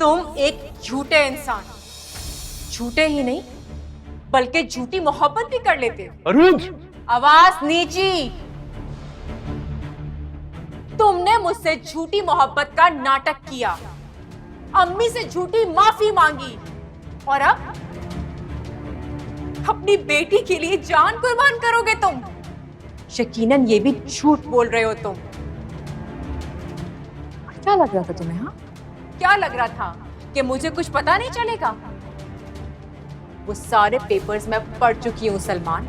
तुम एक झूठे इंसान, झूठे ही नहीं बल्कि झूठी मोहब्बत भी कर लेते हो। अरुज! आवाज नीची। तुमने मुझसे झूठी मोहब्बत का नाटक किया, अम्मी से झूठी माफी मांगी और अब अपनी बेटी के लिए जान कुर्बान करोगे तुम। यकीनन ये भी झूठ बोल रहे हो तुम। क्या लग रहा था तुम्हें? हाँ, क्या लग रहा था कि मुझे कुछ पता नहीं चलेगा? वो सारे पेपर्स मैं पढ़ चुकी हूं सलमान।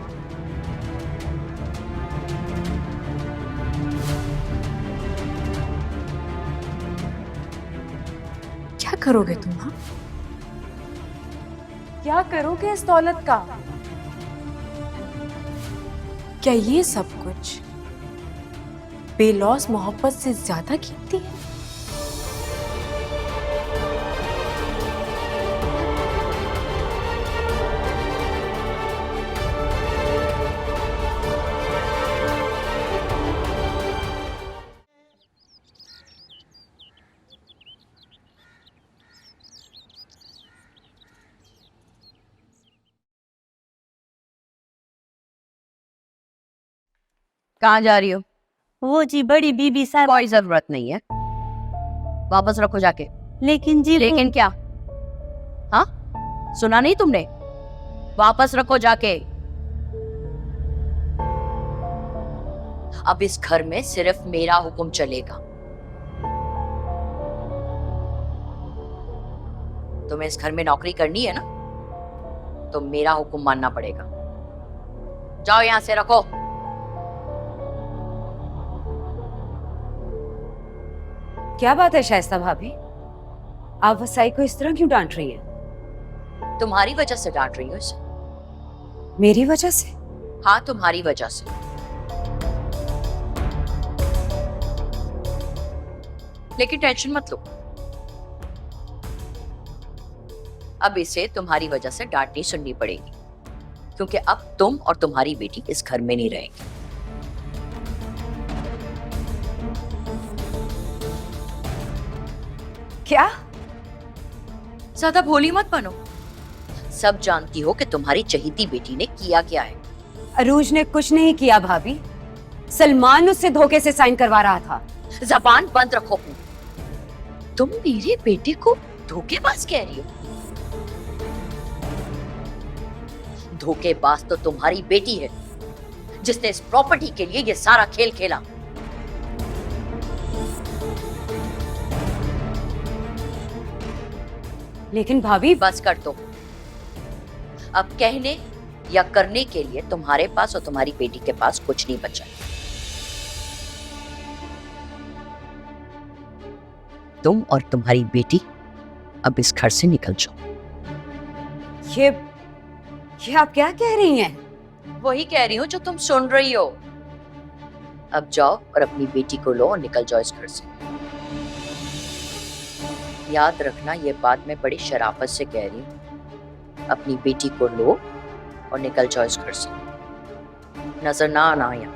क्या करोगे तुम? हाँ, क्या करोगे इस दौलत का? क्या ये सब कुछ बेलौस मोहब्बत से ज्यादा कीमती है? कहाँ जा रही हो? वो जी बड़ी बीबी साहब। कोई जरूरत नहीं है, वापस रखो जाके। लेकिन जी लेकिन क्या? हाँ, सुना नहीं तुमने? वापस रखो जाके। अब इस घर में सिर्फ मेरा हुक्म चलेगा। तुम्हें इस घर में नौकरी करनी है ना, तो मेरा हुक्म मानना पड़ेगा। जाओ यहां से, रखो। क्या बात है शाइस्ता भाभी, आप वसाई को इस तरह क्यों डांट रही हैं? तुम्हारी वजह से डांट रही हूँ इसे। मेरी वजह से? हाँ, तुम्हारी वजह से। लेकिन टेंशन मत लो, अब इसे तुम्हारी वजह से डांट नहीं सुननी पड़ेगी, क्योंकि अब तुम और तुम्हारी बेटी इस घर में नहीं रहेंगी। क्या? ज्यादा भोली मत बनो। सब जानती हो कि तुम्हारी चहीती बेटी ने किया क्या है। अरूज ने कुछ नहीं किया भाभी, सलमान उससे धोखे से साइन करवा रहा था। जबान बंद रखो अपनी। तुम मेरे बेटे को धोखेबाज कह रही हो? धोखेबाज तो तुम्हारी बेटी है, जिसने इस प्रॉपर्टी के लिए ये सारा खेल खेला। लेकिन भाभी बस कर दो। अब कहने या करने के लिए तुम्हारे पास और तुम्हारी बेटी के पास कुछ नहीं बचा। तुम और तुम्हारी बेटी अब इस घर से निकल जाओ। ये आप क्या कह रही हैं? वही कह रही हूँ जो तुम सुन रही हो। अब जाओ और अपनी बेटी को लो और निकल जाओ इस घर से। याद रखना, ये बात मैं बड़ी शराफत से कह रही हूँ। अपनी बेटी को लो और निकल जाओ इस घर से। नजर ना आना यहाँ।